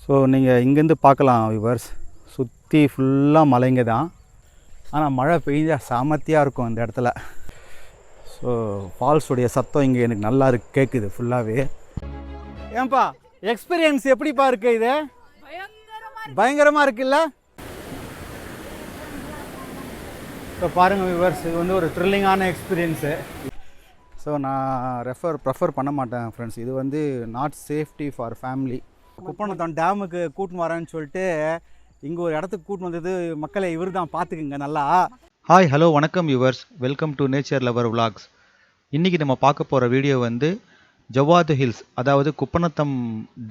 So நீங்கள் இங்கேருந்து பார்க்கலாம் வியூவர்ஸ், சுற்றி ஃபுல்லாக மலைங்க தான். ஆனால் மழை பெய்ஞ்சா சாமர்த்தியாக இருக்கும் இந்த இடத்துல. ஸோ ஃபால்ஸுடைய சத்தம் இங்கே எனக்கு நல்லா கேட்குது ஃபுல்லாகவே. ஏன்பா எக்ஸ்பீரியன்ஸ் எப்படிப்பா இருக்குது? இது பயங்கரமாக இருக்குல்ல? ஸோ பாருங்கள் வியூவர்ஸ், இது வந்து ஒரு த்ரில்லிங்கான எக்ஸ்பீரியன்ஸு. ஸோ நான் ப்ரெஃபர் பண்ண மாட்டேன் ஃப்ரெண்ட்ஸ். இது வந்து not safety for family. Kuppanatham டேமுக்கு கூட்டின்னு வரேன்னு சொல்லிட்டு இங்கே ஒரு இடத்துக்கு கூட்டின்னு வந்தது மக்களை இவர் தான், பார்த்துக்குங்க நல்லா. ஹாய் ஹலோ வணக்கம் viewers, welcome to nature lower vlogs. இன்றைக்கி நம்ம பார்க்க போகிற வீடியோ வந்து ஜவாது ஹில்ஸ், அதாவது குப்பனத்தம்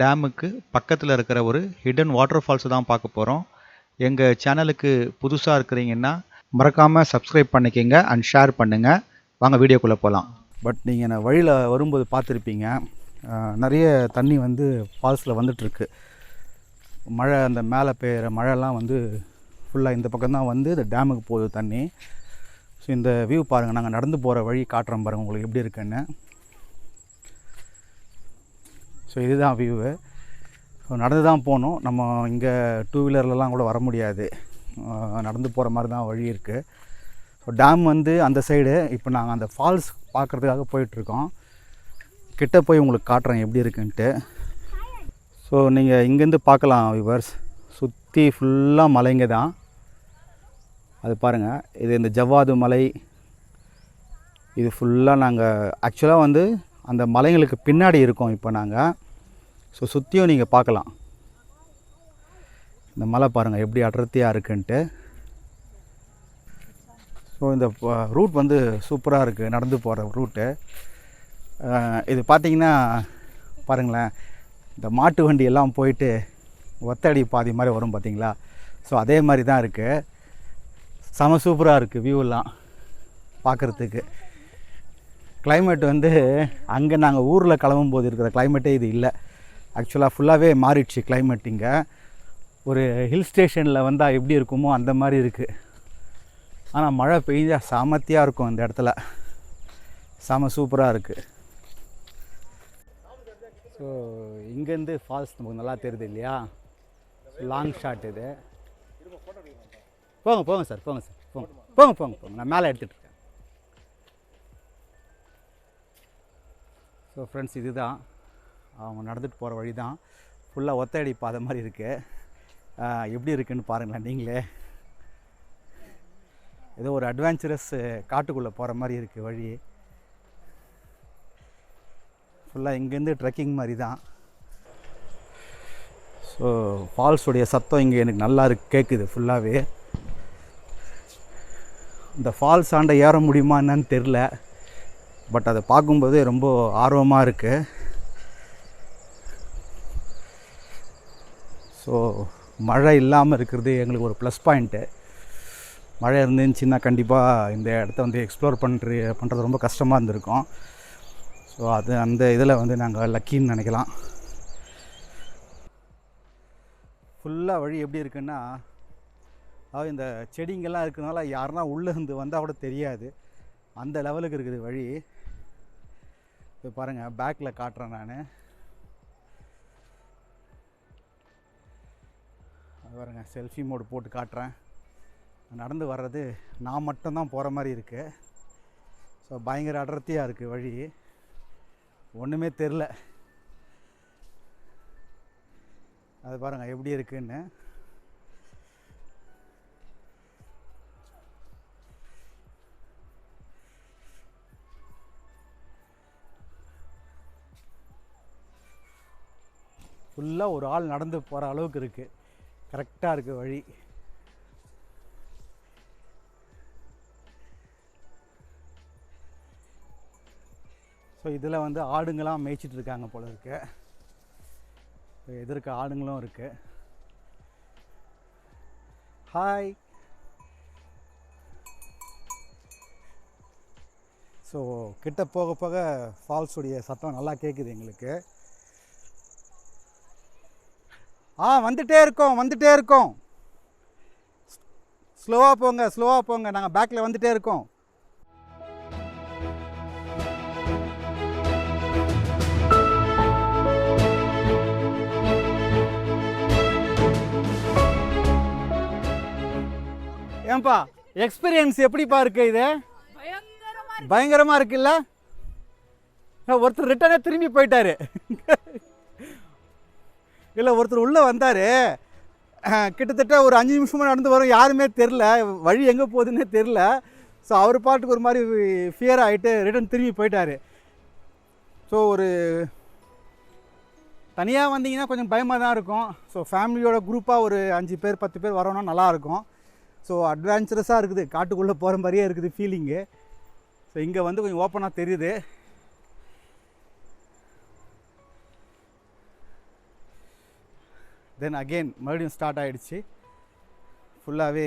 டேமுக்கு பக்கத்தில் இருக்கிற ஒரு ஹிடன் வாட்டர் ஃபால்ஸ் தான் பார்க்க போகிறோம். எங்கள் சேனலுக்கு புதுசாக இருக்கிறீங்கன்னா மறக்காமல் சப்ஸ்கிரைப் பண்ணிக்கோங்க அண்ட் ஷேர் பண்ணுங்கள். வாங்க வீடியோக்குள்ளே போகலாம். பட் நீங்கள் நான் வழியில் வரும்போது பார்த்துருப்பீங்க, நிறைய தண்ணி வந்து ஃபால்ஸில் வந்துட்டுருக்கு. மழை அந்த மேலே பெய்கிற மழைலாம் வந்து ஃபுல்லாக இந்த பக்கம் தான் வந்து இந்த டேமுக்கு போகுது தண்ணி. ஸோ இந்த வியூ பாருங்கள், நாங்கள் நடந்து போகிற வழி காட்டுறோம் பாருங்கள் உங்களுக்கு எப்படி இருக்குன்னு. ஸோ இதுதான் வியூவு. ஸோ நடந்து தான் போகணும். நம்ம இங்கே டூ வீலர்லலாம் கூட வர முடியாது, நடந்து போகிற மாதிரி தான் வழி இருக்குது. ஸோ டேம் வந்து அந்த சைடு. இப்போ நாங்கள் அந்த ஃபால்ஸ் பார்க்குறதுக்காக போயிட்டுருக்கோம். கிட்ட போய் உங்களுக்கு காட்டுறேன் எப்படி இருக்குன்ட்டு. ஸோ நீங்கள் இங்கேருந்து பார்க்கலாம் வியூவர்ஸ், சுற்றி ஃபுல்லாக மலைங்க தான். அது பாருங்கள், இது இந்த ஜவாது மலை. இது ஃபுல்லாக நாங்கள் ஆக்சுவலாக வந்து அந்த மலைங்களுக்கு பின்னாடி இருக்கோம் இப்போ நாங்கள். ஸோ சுற்றியும் நீங்கள் பார்க்கலாம். இந்த மலை பாருங்கள் எப்படி அடர்த்தியாக இருக்குன்ட்டு. ஸோ இந்த ரூட் வந்து சூப்பராக இருக்குது, நடந்து போகிற ரூட்டு. இது பார்த்திங்கன்னா பாருங்களேன், இந்த மாட்டு வண்டி எல்லாம் போயிட்டு ஒத்தடி பாதி மாதிரி வரும் பார்த்திங்களா? ஸோ அதே மாதிரி தான் இருக்குது. செம சூப்பராக இருக்குது வியூவெல்லாம் பார்க்குறதுக்கு. கிளைமேட் வந்து அங்கே நாங்கள் ஊரில் கிளம்பும்போது இருக்கிற கிளைமேட்டே இது இல்லை. ஆக்சுவலாக ஃபுல்லாகவே மாறிடுச்சு கிளைமேட். இங்கே ஒரு ஹில் ஸ்டேஷனில் வந்தால் எப்படி இருக்குமோ அந்த மாதிரி இருக்குது. ஆனால் மழை பெய்ஞ்சா சாமர்த்தியாக இருக்கும் இந்த இடத்துல. செம சூப்பராக இருக்குது. ஸோ இங்கேருந்து ஃபால்ஸ் நமக்கு நல்லா தெரியுது இல்லையா? லாங் ஷாட் இது. போங்க சார், போங்க. நான் மேலே எடுத்துகிட்ருக்கேன். ஸோ ஃப்ரெண்ட்ஸ், இதுதான் அவங்க நடந்துட்டு போகிற வழி தான். ஃபுல்லாக ஒத்தடி பாதை மாதிரி இருக்குது. எப்படி இருக்குதுன்னு பாருங்களேன் நீங்களே. ஏதோ ஒரு அட்வென்ச்சரஸ் காட்டுக்குள்ளே போகிற மாதிரி இருக்குது வழி. ஃபுல்லாக இங்கேருந்து ட்ரெக்கிங் மாதிரி தான். ஸோ ஃபால்ஸுடைய சத்தம் இங்கே எனக்கு நல்லா கேட்குது ஃபுல்லாகவே. இந்த ஃபால்ஸ் ஆண்ட ஏற முடியுமா என்னன்னு தெரில, பட் அதை பார்க்கும்போது ரொம்ப ஆர்வமாக இருக்குது. ஸோ மழை இல்லாமல் இருக்கிறது எங்களுக்கு ஒரு ப்ளஸ் பாயிண்ட்டு. மழை இருந்துச்சுன்னா கண்டிப்பாக இந்த இடத்த வந்து எக்ஸ்ப்ளோர் பண்ணுறது ரொம்ப கஷ்டமாக இருந்திருக்கும். ஸோ அது அந்த இதில் வந்து நாங்கள் லக்கின்னு நினைக்கலாம். ஃபுல்லாக வழி எப்படி இருக்குன்னா, அதாவது இந்த செடிங்கெல்லாம் இருக்கிறதுனால யாருன்னா உள்ளே இருந்து வந்தால் கூட தெரியாது, அந்த லெவலுக்கு இருக்குது வழி. இப்போ பாருங்கள், பேக்கில் காட்டுறேன் நான். அது பாருங்கள், செல்ஃபி மோடு போட்டு காட்டுறேன். நடந்து வர்றது நான் மட்டும்தான் போகிற மாதிரி இருக்குது. ஸோ பயங்கர அடர்த்தியாக இருக்குது வழி, ஒன்றுமே தெரில. அது பாருங்கள் எப்படி இருக்குன்னு. ஃபுல்லாக ஒரு ஆள் நடந்து போகிற அளவுக்கு இருக்குது. கரெக்டாக இருக்குது வழி. ஸோ இதில் வந்து ஆடுங்களாம் மேய்ச்சிட்டு இருக்காங்க போல இருக்கு. எதிர்க்க ஆடுங்களும் இருக்குது. ஹாய். ஸோ கிட்ட போக போக ஃபால்ஸுடைய சத்தம் நல்லா கேட்குது எங்களுக்கு. வந்துட்டே இருக்கோம். ஸ்லோவாக போங்க, நாங்கள் பேக்கில் வந்துட்டே இருக்கோம். ஏன்பா எக்ஸ்பீரியன்ஸ் எப்படிப்பா இருக்கு இது? பயங்கரமாக இருக்குல்ல? ஒருத்தர் ரிட்டனே திரும்பி போயிட்டாரு. இல்லை, ஒருத்தர் உள்ளே வந்தார், கிட்டத்தட்ட ஒரு 5 நிமிஷமாக நடந்து வரும், யாருமே தெரில, வழி எங்கே போகுதுன்னே தெரில. ஸோ அவர் பாட்டுக்கு ஒரு மாதிரி ஃபியர் ஆகிட்டு ரிட்டன் திரும்பி போயிட்டார். ஸோ ஒரு தனியாக வந்தீங்கன்னா கொஞ்சம் பயமாக தான் இருக்கும். ஸோ ஃபேமிலியோட குரூப்பாக ஒரு 5 பேர் 10 பேர் வரோன்னா நல்லாயிருக்கும். ஸோ அட்வென்ச்சரஸாக இருக்குது, காட்டுக்குள்ளே போகிற மாதிரியே இருக்குது ஃபீலிங்கு. ஸோ இங்கே வந்து கொஞ்சம் ஓப்பனாக தெரியுது. தென் அகெயின் மறுபடியும் ஸ்டார்ட் ஆகிடுச்சு. ஃபுல்லாகவே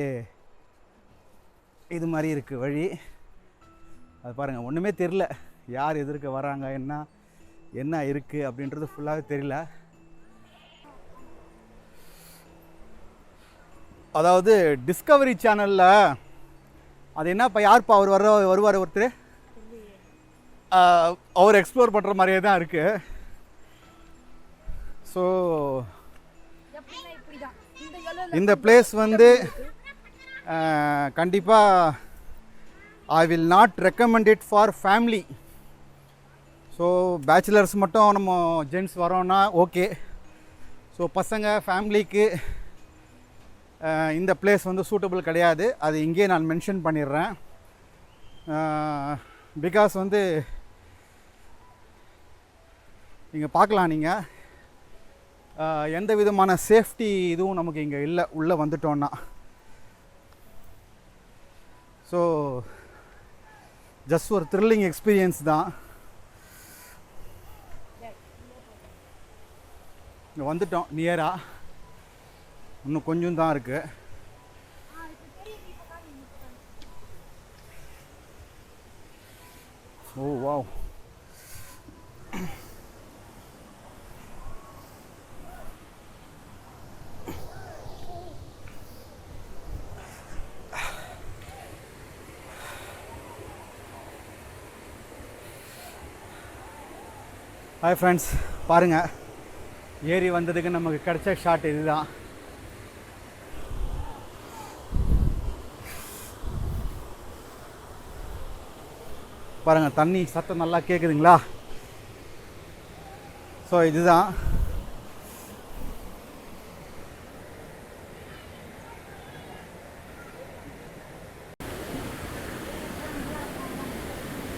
இது மாதிரி இருக்குது வழி. அது பாருங்கள், ஒன்றுமே தெரில, யார் எதிர்க்க வராங்க, என்ன இருக்குது அப்படின்றது ஃபுல்லாகவே தெரியல. அதாவது டிஸ்கவரி சேனலில் அது என்னப்பா, யார்ப்பா அவர் வருவார் ஒருத்தர், அவர் எக்ஸ்ப்ளோர் பண்ணுற மாதிரியே தான் இருக்குது. ஸோ இந்த பிளேஸ் வந்து கண்டிப்பாக I will not recommend it for family. So bachelors மட்டும் நம்ம ஜென்ட்ஸ் வரோன்னா ஓகே. ஸோ பசங்க ஃபேமிலிக்கு இந்த பிளேஸ் வந்து சூட்டபிள் கிடையாது. அது இங்கேயே நான் மென்ஷன் பண்ணிடுறேன். பிகாஸ் வந்து இங்கே பார்க்கலாம் நீங்கள், எந்த விதமான சேஃப்டி இதுவும் நமக்கு இங்கே இல்லை உள்ளே வந்துட்டோன்னா. ஸோ ஜஸ்ட் ஒரு த்ரில்லிங் எக்ஸ்பீரியன்ஸ் தான். இங்கே வந்துட்டோம் நியராக, இன்னும் கொஞ்சம் தான் இருக்குது. ஓ வாவ், ஹாய் ஃப்ரெண்ட்ஸ், பாருங்கள், ஏறி வந்ததுக்கு நமக்கு கிடைச்ச ஷாட் இதுதான். பாருங்கள், தண்ணி சத்தம் நல்லா கேட்குதுங்களா? ஸோ இதுதான்.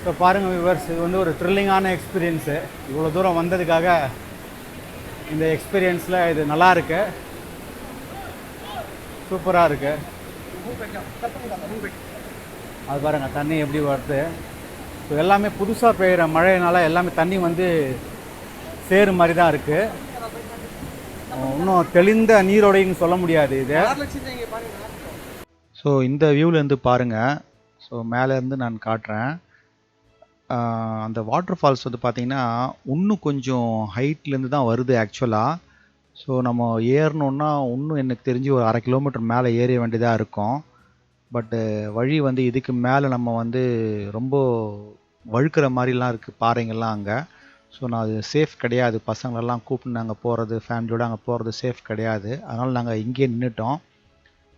ஸோ பாருங்கள் வியூவர்ஸ், இது வந்து ஒரு த்ரில்லிங்கான எக்ஸ்பீரியன்ஸு. இவ்வளோ தூரம் வந்ததுக்காக இந்த எக்ஸ்பீரியன்ஸில் இது நல்லா இருக்கு, சூப்பராக இருக்குது. அது பாருங்கள் தண்ணி எப்படி வருது. ஸோ எல்லாமே புதுசாக பெய்கிற மழையினால எல்லாமே தண்ணி வந்து சேரு மாதிரி தான் இருக்குது. இன்னும் தெளிந்த நீரோடைன்னு சொல்ல முடியாது இது. ஸோ இந்த வியூவிலேருந்து பாருங்கள். ஸோ மேலேருந்து நான் காட்டுறேன். அந்த வாட்டர் ஃபால்ஸ் வந்து பார்த்திங்கன்னா இன்னும் கொஞ்சம் ஹைட்லேருந்து தான் வருது ஆக்சுவலாக. ஸோ நம்ம ஏறணுன்னா இன்னும் எனக்கு தெரிஞ்சு ஒரு 1/2 கிலோமீட்டர் மேலே ஏற வேண்டியதாக இருக்கும். பட்டு வழி வந்து இதுக்கு மேலே நம்ம வந்து ரொம்ப வழுக்கிற மாதிரிலாம் இருக்குது பாறைங்கள்லாம் அங்கே. ஸோ நான் அது சேஃப் கிடையாது, பசங்களெல்லாம் கூப்பிட்டு நாங்கள் போகிறது, ஃபேமிலியோடு அங்கே போகிறது சேஃப் கிடையாது. அதனால் நாங்கள் இங்கேயே நின்றுட்டோம்.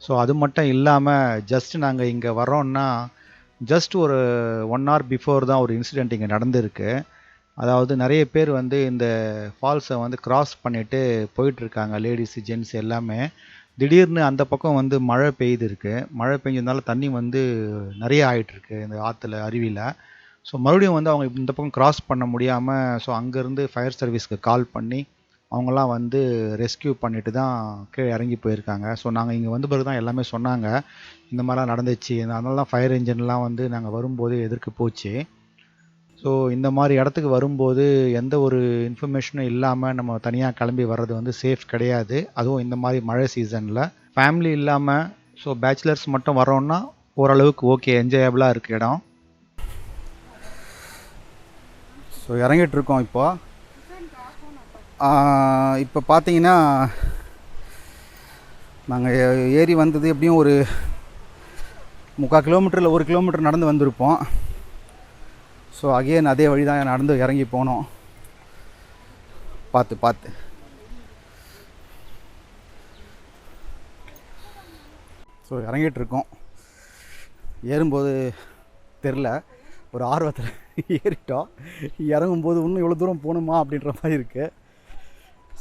ஸோ அது மட்டும் இல்லாமல் ஜஸ்ட்டு நாங்கள் இங்கே வரோன்னா ஜஸ்ட் ஒரு 1 hour பிஃபோர் தான் ஒரு இன்சிடெண்ட் இங்கே நடந்திருக்கு. அதாவது நிறைய பேர் வந்து இந்த ஃபால்ஸை வந்து கிராஸ் பண்ணிவிட்டு போயிட்டுருக்காங்க, லேடிஸு ஜென்ட்ஸ் எல்லாமே. திடீர்னு அந்த பக்கம் வந்து மழை பெய்து இருக்குது. மழை பெஞ்சதுனால தண்ணி வந்து நிறைய ஆகிட்டுருக்கு இந்த ஆற்றுல, அருவியில். ஸோ மறுபடியும் வந்து அவங்க இந்த பக்கம் கிராஸ் பண்ண முடியாமல், ஸோ அங்கேருந்து ஃபயர் சர்வீஸ்க்கு கால் பண்ணி அவங்களாம் வந்து ரெஸ்கியூ பண்ணிட்டு தான் கீழே இறங்கி போயிருக்காங்க. ஸோ நாங்கள் இங்கே வந்த பிறகு தான் எல்லாமே சொன்னாங்க, இந்த மாதிரிலாம் நடந்துச்சு. அதனால தான் ஃபயர் இன்ஜின்லாம் வந்து நாங்கள் வரும்போது எதிர்க்கு போச்சு. ஸோ இந்த மாதிரி இடத்துக்கு வரும்போது எந்த ஒரு இன்ஃபர்மேஷனும் இல்லாமல் நம்ம தனியாக கிளம்பி வர்றது வந்து சேஃப் கிடையாது. அதுவும் இந்த மாதிரி மழை சீசனில் ஃபேமிலி இல்லாமல் ஸோ பேச்சுலர்ஸ் மட்டும் வரோன்னா ஓரளவுக்கு ஓகே, என்ஜாயபிளாக இருக்குது இடம். ஸோ இறங்கிட்டுருக்கோம் இப்போ பார்த்தீங்கன்னா நாங்கள் ஏறி வந்தது எப்படியும் ஒரு 3/4 கிலோமீட்டர் இல்லை 1 கிலோமீட்டர் நடந்து வந்திருப்போம். ஸோ அகெயின் அதே வழி தான் நடந்து இறங்கி போனோம். பார்த்து ஸோ இறங்கிட்டுருக்கோம். ஏறும்போது தெரில, ஒரு ஆர்வத்தில் ஏறிட்டோம். இறங்கும்போது இன்னும் இவ்வளோ தூரம் போகணுமா அப்படின்ற மாதிரி இருக்குது.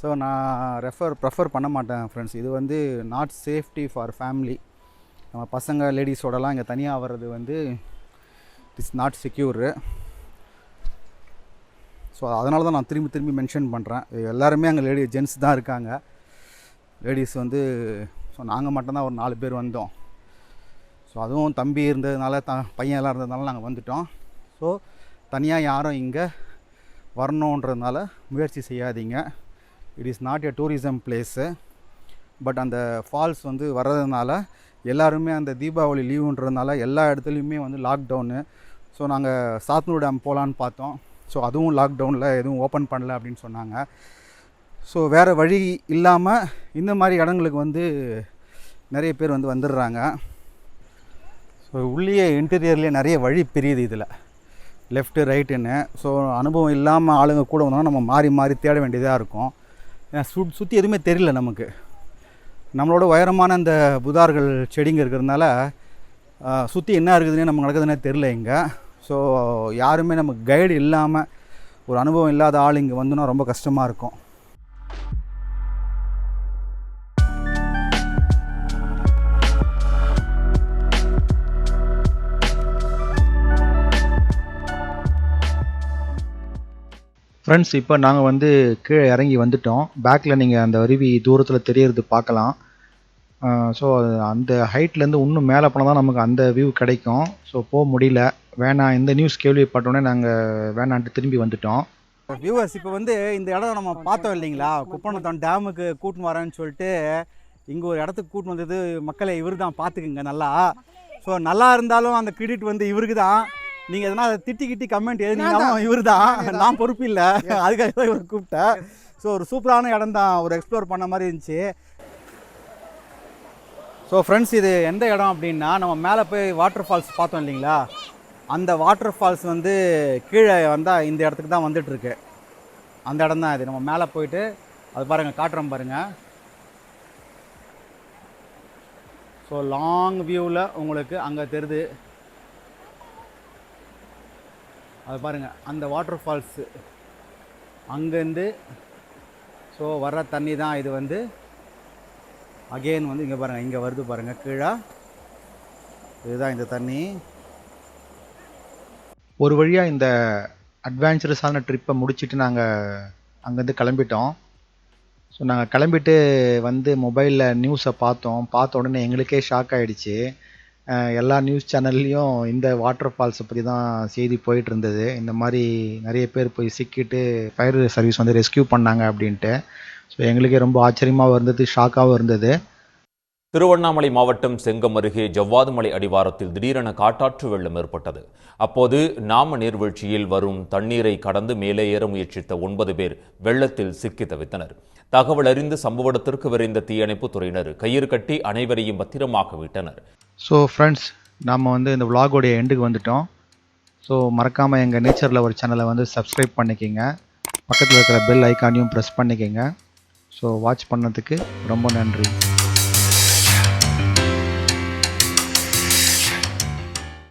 ஸோ நான் ப்ரெஃபர் பண்ண மாட்டேன் ஃப்ரெண்ட்ஸ். இது வந்து நாட் சேஃப்டி ஃபார் ஃபேமிலி. நம்ம பசங்க லேடிஸோடலாம் இங்கே தனியாக வர்றது வந்து இட்ஸ் நாட் செக்யூரு. ஸோ அதனால தான் நான் திரும்பி மென்ஷன் பண்ணுறேன். எல்லாருமே அங்கே ஜென்ட்ஸ் தான் இருக்காங்க. லேடிஸ் வந்து ஸோ நாங்கள் மட்டும்தான் ஒரு 4 பேர் வந்தோம். ஸோ அதுவும் தம்பி இருந்ததுனால பையன் எல்லாம் இருந்ததுனால நாங்கள் வந்துவிட்டோம். ஸோ தனியாக யாரும் இங்கே வரணுன்றதுனால முயற்சி செய்யாதீங்க. It is not a tourism place. But அந்த ஃபால்ஸ் வந்து வர்றதுனால எல்லாருமே அந்த தீபாவளி லீவுன்றதுனால எல்லா இடத்துலையுமே வந்து லாக்டவுனு. ஸோ நாங்கள் சாத்தனூர் டேம் போகலான்னு பார்த்தோம். ஸோ அதுவும் லாக்டவுனில் எதுவும் ஓப்பன் பண்ணல அப்படின்னு சொன்னாங்க. ஸோ வேறு வழி இல்லாமல் இந்த மாதிரி இடங்களுக்கு வந்து நிறைய பேர் வந்து வந்துடுறாங்க. ஸோ உள்ளே இன்டீரியர்லேயே நிறைய வழி பிரியுது இதில், லெஃப்ட்டு ரைட்டுன்னு. ஸோ அனுபவம் இல்லாமல் ஆளுங்க கூட வந்தோம்னா நம்ம மாறி தேட வேண்டியதாக இருக்கும். ஏன்னா சுற்றி எதுவுமே தெரியல நமக்கு. நம்மளோட உயரமான அந்த புதார்கள் செடிங்க இருக்கிறதுனால சுற்றி என்ன இருக்குதுன்னு நமக்கு நடக்குதுன்னே தெரில இங்கே. ஸோ யாருமே நமக்கு கைடு இல்லாமல் ஒரு அனுபவம் இல்லாத ஆள் இங்கே வந்தோன்னா ரொம்ப கஷ்டமாக இருக்கும். ஃப்ரெண்ட்ஸ், இப்போ நாங்கள் வந்து கீழே இறங்கி வந்துட்டோம். பேக்கில் நீங்கள் அந்த அருவி தூரத்தில் தெரியறது பார்க்கலாம். ஸோ அந்த ஹைட்லேருந்து இன்னும் மேலே போனால் தான் நமக்கு அந்த வியூ கிடைக்கும். ஸோ போக முடியல, வேணாம். இந்த நியூஸ் கேள்விப்பட்டோன்னே நாங்கள் வேணான்ட்டு திரும்பி வந்துட்டோம். வியூவர்ஸ், இப்போ வந்து இந்த இடம் நம்ம பார்த்தோம் இல்லைங்களா, குப்பனத்தம் டேமுக்கு கூட்டின்னு வரேன்னு சொல்லிட்டு இங்கே ஒரு இடத்துக்கு கூட்டின்னு வந்தது மக்களை இவர் தான். பார்த்துக்குங்க நல்லா. ஸோ நல்லா இருந்தாலும் அந்த கிரெடிட் வந்து இவருக்கு தான். நீங்கள் எதனா அதை திட்டி கமெண்ட் எழுதினாலும் இவர் தான், நான் பொறுப்பு இல்லை. அதுக்காக தான் இவர் கூப்பிட்டேன். ஸோ ஒரு சூப்பரான இடம் தான், ஒரு எக்ஸ்ப்ளோர் பண்ண மாதிரி இருந்துச்சு. ஸோ ஃப்ரெண்ட்ஸ், இது எந்த இடம் அப்படின்னா, நம்ம மேலே போய் வாட்டர் ஃபால்ஸ் பார்த்தோம் இல்லைங்களா, அந்த வாட்டர் ஃபால்ஸ் வந்து கீழே வந்தால் இந்த இடத்துக்கு தான் வந்துட்டுருக்கு. அந்த இடம் தான் இது. நம்ம மேலே போயிட்டு அது பாருங்கள், காட்டுறோம் பாருங்கள். ஸோ லாங் வியூவில் உங்களுக்கு அங்கே தெரியுது, அது பாருங்கள் அந்த வாட்டர் ஃபால்ஸு. அங்கேருந்து ஸோ வர்ற தண்ணி தான் இது. வந்து அகெயின் வந்து இங்கே பாருங்கள், இங்கே வருது பாருங்கள் கீழே. இதுதான் இந்த தண்ணி. ஒரு வழியாக இந்த அட்வென்ச்சரஸான ட்ரிப்பை முடிச்சுட்டு நாங்கள் அங்கேருந்து கிளம்பிட்டோம். ஸோ நாங்கள் கிளம்பிட்டு வந்து மொபைலில் நியூஸை பார்த்த உடனே எங்களுக்கே ஷாக் ஆகிடுச்சு. எல்லா நியூஸ் சேனல்லையும் இந்த வாட்டர் ஃபால்ஸை பற்றி தான் செய்தி போயிட்டு இருந்தது. இந்த மாதிரி நிறைய பேர் போய் சிக்கிட்டு ஃபயர் சர்வீஸ் வந்து ரெஸ்கியூ பண்ணாங்க அப்படின்ட்டு. ஸோ எங்களுக்கே ரொம்ப ஆச்சரியமாகவும் இருந்தது, ஷாக்காகவும் இருந்தது. திருவண்ணாமலை மாவட்டம் செங்கம் அருகே ஜவ்வாதுமலை அடிவாரத்தில் திடீரென காட்டாற்று வெள்ளம் ஏற்பட்டது. அப்போது நாம நீர்வீழ்ச்சியில் வரும் தண்ணீரை கடந்து மேலே ஏற முயற்சித்த 9 பேர் வெள்ளத்தில் சிக்கி தவித்தனர். தகவல் அறிந்து சம்பவ இடத்திற்கு விரைந்த தீயணைப்பு துறையினர் கயிறு கட்டி அனைவரையும் பத்திரமாக மீட்டனர். ஸோ ஃப்ரெண்ட்ஸ், நாம் வந்து இந்த விலாகோடைய எண்டுக்கு வந்துட்டோம். ஸோ மறக்காமல் எங்கள் நேச்சர் லவர் சேனலை வந்து சப்ஸ்கிரைப் பண்ணிக்கோங்க. பக்கத்தில் இருக்கிற பெல் ஐக்கானையும் ப்ரெஸ் பண்ணிக்கோங்க. ஸோ வாட்ச் பண்ணதுக்கு ரொம்ப நன்றி.